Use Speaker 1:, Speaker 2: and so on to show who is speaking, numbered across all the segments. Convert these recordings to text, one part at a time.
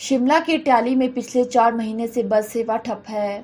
Speaker 1: शिमला के ट्याली में पिछले 4 महीने से बस सेवा ठप है।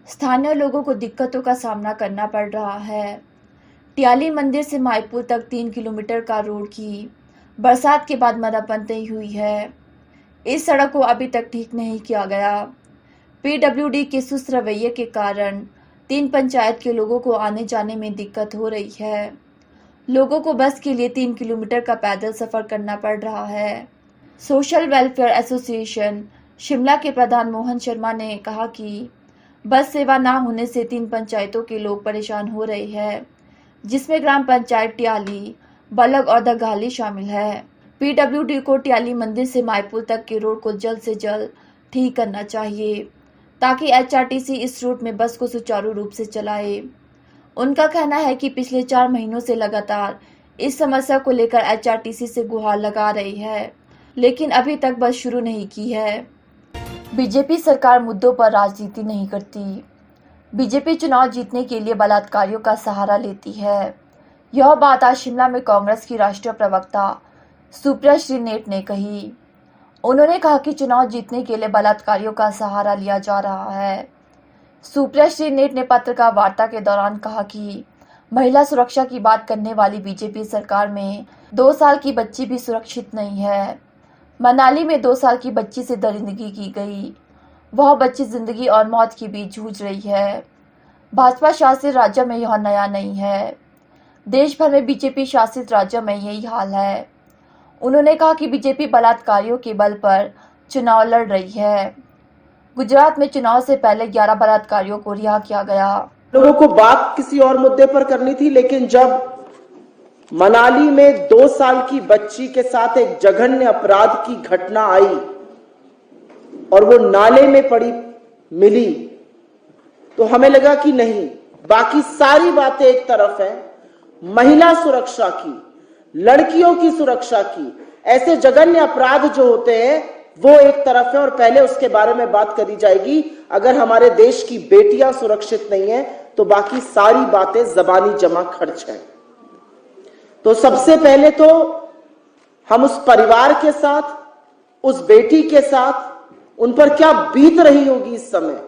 Speaker 1: स्थानीय लोगों को दिक्कतों का सामना करना पड़ रहा है। ट्याली मंदिर से माईपुर तक 3 किलोमीटर का रोड की बरसात के बाद मरम्मत नहीं हुई है। इस सड़क को अभी तक ठीक नहीं किया गया। पीडब्ल्यूडी के सुस्त रवैये के कारण 3 पंचायत के लोगों को आने जाने में दिक्कत हो रही है। लोगों को बस के लिए 3 किलोमीटर का पैदल सफर करना पड़ रहा है। सोशल वेलफेयर एसोसिएशन शिमला के प्रधान मोहन शर्मा ने कहा कि बस सेवा ना होने से 3 पंचायतों के लोग परेशान हो रहे हैं, जिसमें ग्राम पंचायत ट्याली, बलग और दघाली शामिल है। पीडब्ल्यूडी को ट्याली मंदिर से माईपुर तक के रोड को जल्द से जल्द ठीक करना चाहिए, ताकि एचआरटीसी इस रूट में बस को सुचारू रूप से चलाए। उनका कहना है कि पिछले 4 महीनों से लगातार इस समस्या को लेकर एचआरटीसी से गुहार लगा रही है, लेकिन अभी तक बस शुरू नहीं की है। बीजेपी सरकार मुद्दों पर राजनीति नहीं करती। बीजेपी चुनाव जीतने के लिए बलात्कारियों का सहारा लेती है। यह बात आज शिमला में कांग्रेस की राष्ट्रीय प्रवक्ता सुप्रिया श्रीनेट ने कही। उन्होंने कहा कि चुनाव जीतने के लिए बलात्कारियों का सहारा लिया जा रहा है। सुप्रिया श्रीनेट ने पत्रकार वार्ता के दौरान कहा कि महिला सुरक्षा की बात करने वाली बीजेपी सरकार में 2 साल की बच्ची भी सुरक्षित नहीं है। मनाली में 2 साल की बच्ची से दरिंदगी की गई। वह बच्ची जिंदगी और मौत के बीच जूझ रही है। भाजपा शासित राज्य में यह नया नहीं है। देश भर में बीजेपी शासित राज्यों में यही हाल है। उन्होंने कहा कि बीजेपी बलात्कारियों के बल पर चुनाव लड़ रही है। गुजरात में चुनाव से पहले 11 बलात्कारियों को रिहा किया गया।
Speaker 2: लोगों को बात किसी और मुद्दे पर करनी थी, लेकिन जब मनाली में 2 साल की बच्ची के साथ एक जघन्य अपराध की घटना आई और वो नाले में पड़ी मिली, तो हमें लगा कि नहीं, बाकी सारी बातें एक तरफ है, महिला सुरक्षा की, लड़कियों की सुरक्षा की, ऐसे जघन्य अपराध जो होते हैं वो एक तरफ है और पहले उसके बारे में बात करी जाएगी। अगर हमारे देश की बेटियां सुरक्षित नहीं है तो बाकी सारी बातें जबानी जमा खर्च है। तो सबसे पहले तो हम उस परिवार के साथ, उस बेटी के साथ, उन पर क्या बीत रही होगी इस समय,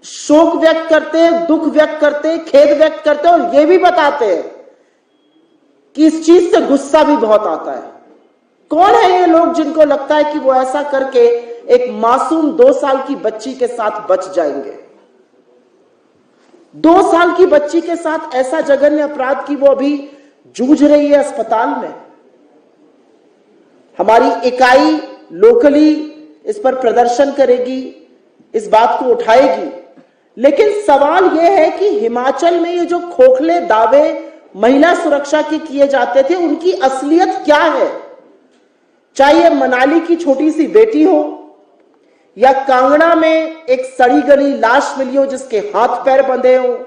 Speaker 2: शोक व्यक्त करते हैं, दुख व्यक्त करते हैं, खेद व्यक्त करते हैं और यह भी बताते हैं कि इस चीज से गुस्सा भी बहुत आता है। कौन है ये लोग जिनको लगता है कि वो ऐसा करके एक मासूम 2 साल की बच्ची के साथ बच जाएंगे? 2 साल की बच्ची के साथ ऐसा जघन्य अपराध की वो अभी जूझ रही है अस्पताल में। हमारी इकाई लोकली इस पर प्रदर्शन करेगी, इस बात को उठाएगी, लेकिन सवाल यह है कि हिमाचल में ये जो खोखले दावे महिला सुरक्षा के किए जाते थे, उनकी असलियत क्या है? चाहे मनाली की छोटी सी बेटी हो या कांगड़ा में एक सड़ी गली लाश मिली हो जिसके हाथ पैर बंधे हो,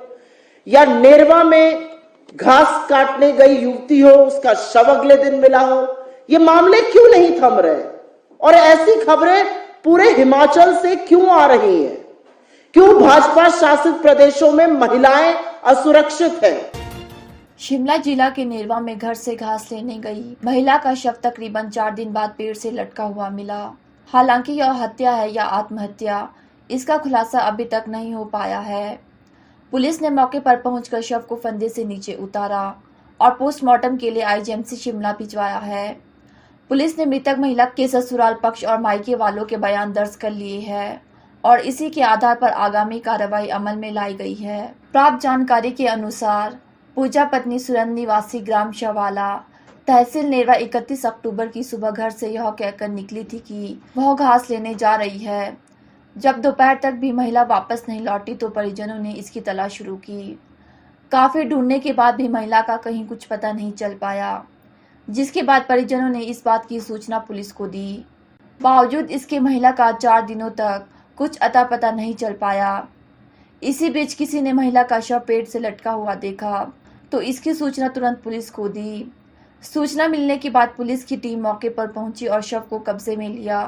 Speaker 2: या नेरवा में घास काटने गई युवती हो, उसका शव अगले दिन मिला हो, ये मामले क्यों नहीं थम रहे? और ऐसी खबरें पूरे हिमाचल से क्यों आ रही हैं? क्यों भाजपा शासित प्रदेशों में महिलाएं असुरक्षित हैं?
Speaker 1: शिमला जिला के नेरवा में घर से घास लेने गई महिला का शव तकरीबन 4 दिन बाद पेड़ से लटका हुआ मिला। हालांकि यह हत्या है या आत्महत्या, इसका खुलासा अभी तक नहीं हो पाया है। पुलिस ने मौके पर पहुंचकर शव को फंदे से नीचे उतारा और पोस्टमार्टम के लिए आईजीएमसी शिमला भिजवाया है। पुलिस ने मृतक महिला के ससुराल पक्ष और मायके वालों के बयान दर्ज कर लिए हैं और इसी के आधार पर आगामी कार्रवाई अमल में लाई गई है। प्राप्त जानकारी के अनुसार पूजा पत्नी सुरन निवासी ग्राम शवाला तहसील नेरवा 31 अक्टूबर की सुबह घर से यह कहकर निकली थी कि वह घास लेने जा रही है। जब दोपहर तक भी महिला वापस नहीं लौटी तो परिजनों ने इसकी तलाश शुरू की। काफी ढूंढने के बाद भी महिला का कहीं कुछ पता नहीं चल पाया, जिसके बाद परिजनों ने इस बात की सूचना पुलिस को दी। बावजूद इसके महिला का 4 दिनों तक कुछ अता पता नहीं चल पाया। इसी बीच किसी ने महिला का शव पेड़ से लटका हुआ देखा तो इसकी सूचना तुरंत पुलिस को दी। सूचना मिलने के बाद पुलिस की टीम मौके पर पहुंची और शव को कब्जे में लिया।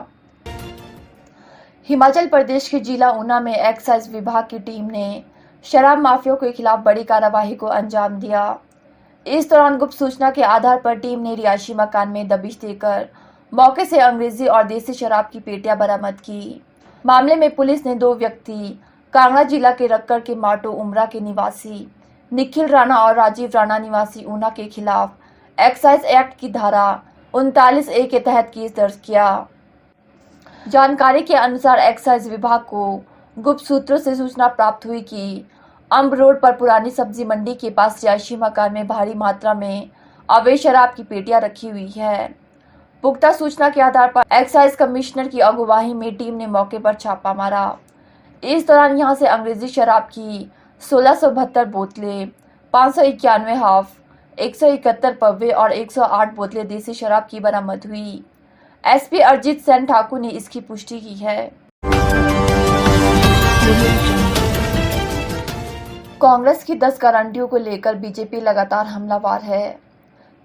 Speaker 1: हिमाचल प्रदेश के जिला ऊना में एक्साइज विभाग की टीम ने शराब माफियाओं के खिलाफ बड़ी कार्रवाई को अंजाम दिया। इस दौरान गुप्त सूचना के आधार पर टीम ने रिहायशी मकान में दबिश देकर मौके से अंग्रेजी और देसी शराब की पेटियां बरामद की। मामले में पुलिस ने 2 व्यक्ति कांगड़ा जिला के रक्कर के माटो उमरा के निवासी निखिल राणा और राजीव राणा निवासी ऊना के खिलाफ एक्साइज एक्ट की धारा 39A के तहत केस दर्ज किया। जानकारी के अनुसार एक्साइज विभाग को गुप्त सूत्रों से सूचना प्राप्त हुई कि अम्ब रोड पर पुरानी सब्जी मंडी के पास रिहायशी मकान में भारी मात्रा में अवैध शराब की पेटियां रखी हुई है। पुख्ता सूचना के आधार पर एक्साइज कमिश्नर की अगुवाई में टीम ने मौके पर छापा मारा। इस दौरान यहां से अंग्रेजी शराब की 1672 बोतलें, 591 हाफ, 171 पव्वे और 108 बोतलें देसी शराब की बरामद हुई। एसपी अरजीत सेन ठाकुर ने इसकी पुष्टि की है। कांग्रेस की 10 गारंटियों को लेकर बीजेपी लगातार हमलावर है।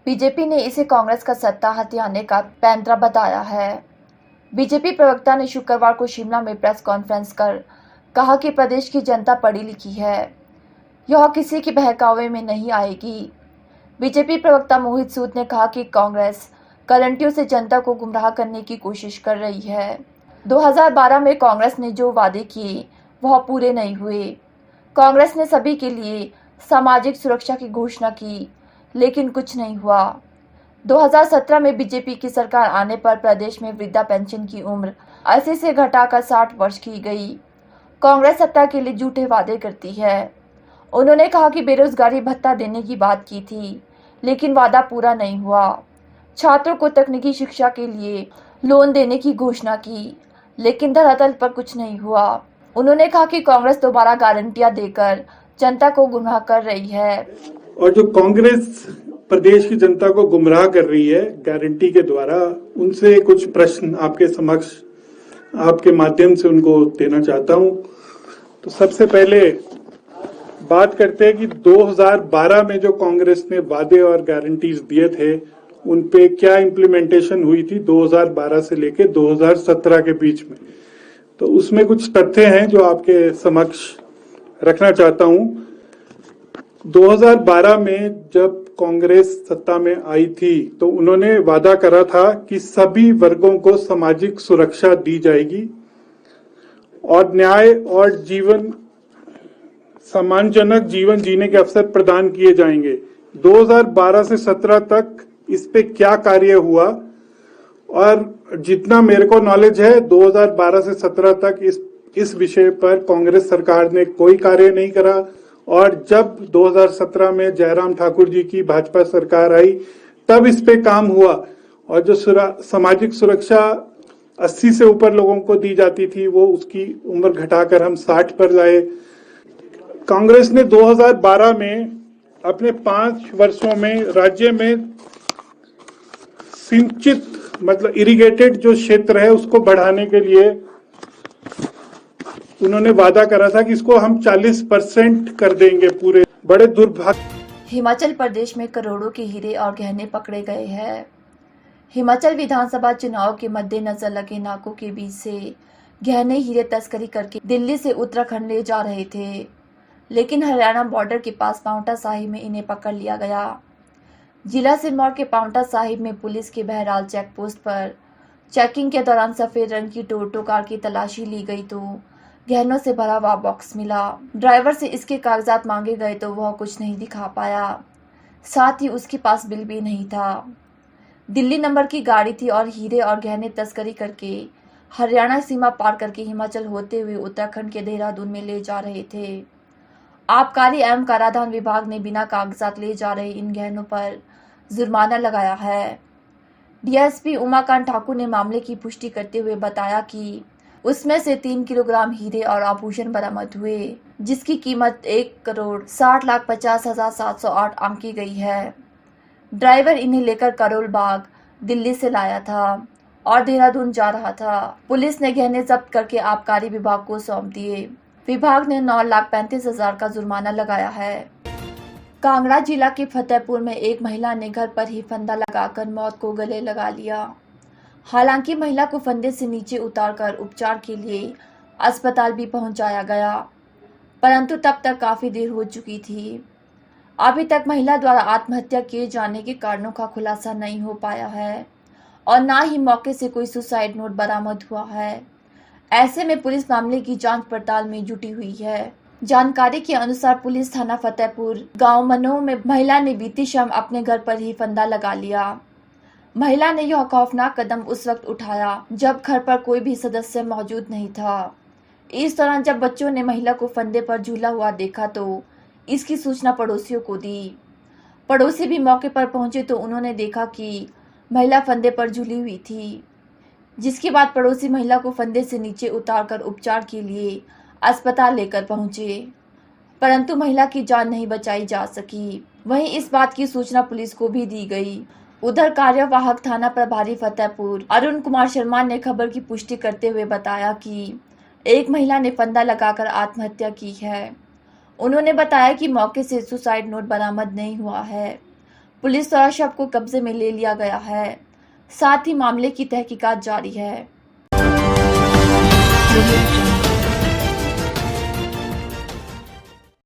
Speaker 1: बीजेपी ने इसे कांग्रेस का सत्ता हथियाने का पैंतरा बताया है। बीजेपी प्रवक्ता ने शुक्रवार को शिमला में प्रेस कॉन्फ्रेंस कर कहा कि प्रदेश की जनता पढ़ी लिखी है, यह किसी के बहकावे में नहीं आएगी। बीजेपी प्रवक्ता मोहित सूद ने कहा कि कांग्रेस गारंटियों से जनता को गुमराह करने की कोशिश कर रही है। 2012 में कांग्रेस ने जो वादे किए वह पूरे नहीं हुए। कांग्रेस ने सभी के लिए सामाजिक सुरक्षा की घोषणा की, लेकिन कुछ नहीं हुआ। 2017 में बीजेपी की सरकार आने पर प्रदेश में वृद्धा पेंशन की उम्र 80 से घटाकर 60 वर्ष की गई। कांग्रेस सत्ता के लिए झूठे वादे करती है। उन्होंने कहा कि बेरोजगारी भत्ता देने की बात की थी, लेकिन वादा पूरा नहीं हुआ। छात्रों को तकनीकी शिक्षा के लिए लोन देने की घोषणा की, लेकिन धरातल पर कुछ नहीं हुआ। उन्होंने कहा कि कांग्रेस दोबारा गारंटियां देकर जनता को गुमराह कर रही है।
Speaker 3: और जो कांग्रेस प्रदेश की जनता को गुमराह कर रही है गारंटी के द्वारा, उनसे कुछ प्रश्न आपके समक्ष आपके माध्यम से उनको देना चाहता हूं। तो सबसे पहले बात करते हैं कि 2012 में जो कांग्रेस ने वादे और गारंटीज दिए थे, उन पे क्या इम्प्लीमेंटेशन हुई थी 2012 से लेके 2017 के बीच में। तो उसमें कुछ तथ्य हैं जो आपके समक्ष रखना चाहता हूं। 2012 में जब कांग्रेस सत्ता में आई थी तो उन्होंने वादा करा था कि सभी वर्गों को सामाजिक सुरक्षा दी जाएगी और न्याय और सम्मानजनक जीवन जीने के अवसर प्रदान किए जाएंगे। 2012 से 17 तक इस पे क्या कार्य हुआ, और जितना मेरे को नॉलेज है 2012 से 17 तक इस विषय पर कांग्रेस सरकार ने कोई कार्य नहीं करा। और जब 2017 में जयराम ठाकुर जी की भाजपा सरकार आई तब इस पे काम हुआ, और जो सामाजिक सुरक्षा 80 से ऊपर लोगों को दी जाती थी वो उसकी उम्र घटाकर हम 60 पर लाए। कांग्रेस ने 2012 में अपने 5 वर्षों में राज्य में सिंचित मतलब इरिगेटेड जो क्षेत्र है उसको बढ़ाने के लिए उन्होंने वादा करा था कि इसको हम 40% कर देंगे पूरे। बड़े दुर्भाग्य।
Speaker 1: हिमाचल प्रदेश में करोड़ों के हीरे और गहने पकड़े गए हैं। हिमाचल विधानसभा चुनाव के मद्देनजर लगे नाकों के बीच से गहने हीरे तस्करी करके दिल्ली से उत्तराखंड ले जा रहे थे, लेकिन हरियाणा बॉर्डर के पास पांवटा साहिब में इन्हें पकड़ लिया गया। जिला सिरमौर के पांवटा साहिब में पुलिस के बहराल चेक पोस्ट पर चेकिंग के दौरान सफेद रंग की टोयोटो कार की तलाशी ली गई तो गहनों से भरा हुआ बॉक्स मिला। ड्राइवर से इसके कागजात मांगे गए तो वह कुछ नहीं दिखा पाया, साथ ही उसके पास बिल भी नहीं था। दिल्ली नंबर की गाड़ी थी और हीरे और गहने तस्करी करके हरियाणा सीमा पार करके हिमाचल होते हुए उत्तराखंड के देहरादून में ले जा रहे थे। आबकारी एवं कराधान विभाग ने बिना कागजात ले जा रहे इन गहनों पर जुर्माना लगाया है। डीएसपी उमाकांत ठाकुर ने मामले की पुष्टि करते हुए बताया कि उसमें से 3 किलोग्राम हीरे और आभूषण बरामद हुए, जिसकी कीमत 1,60,50,708 आंकी गई है। ड्राइवर इन्हें लेकर करोल बाग दिल्ली से लाया था और देहरादून जा रहा था। पुलिस ने गहने जब्त करके आबकारी विभाग को सौंप दिए। विभाग ने 9,35,000 का जुर्माना लगाया है। कांगड़ा जिला के फतेहपुर में एक महिला ने घर पर ही फंदा लगाकर मौत को गले लगा लिया। हालांकि महिला को फंदे से नीचे उतारकर उपचार के लिए अस्पताल भी पहुंचाया गया, परंतु तब तक काफी देर हो चुकी थी। अभी तक महिला द्वारा आत्महत्या किए जाने के कारणों का खुलासा नहीं हो पाया है और ना ही मौके से कोई सुसाइड नोट बरामद हुआ है। ऐसे में पुलिस मामले की जांच पड़ताल में जुटी हुई है। जानकारी के अनुसार पुलिस थाना फतेहपुर गांव मनोह में महिला ने बीती शाम अपने घर पर ही फंदा लगा लिया। महिला ने यह खौफनाक कदम उस वक्त उठाया जब घर पर कोई भी सदस्य मौजूद नहीं था। इस दौरान जब बच्चों ने महिला को फंदे पर झूला हुआ देखा तो इसकी सूचना पड़ोसियों को दी। पड़ोसी भी मौके पर पहुंचे तो उन्होंने देखा कि महिला फंदे पर झूली हुई थी, जिसके बाद पड़ोसी महिला को फंदे से नीचे उतारकर उपचार के लिए अस्पताल लेकर पहुंचे, परंतु महिला की जान नहीं बचाई जा सकी। वहीं इस बात की सूचना पुलिस को भी दी गई। उधर कार्यवाहक थाना प्रभारी फतेहपुर अरुण कुमार शर्मा ने खबर की पुष्टि करते हुए बताया कि एक महिला ने फंदा लगाकर आत्महत्या की है। उन्होंने बताया कि मौके से सुसाइड नोट बरामद नहीं हुआ है। पुलिस द्वारा शव को कब्जे में ले लिया गया है, साथ ही मामले की तहकीकात जारी है।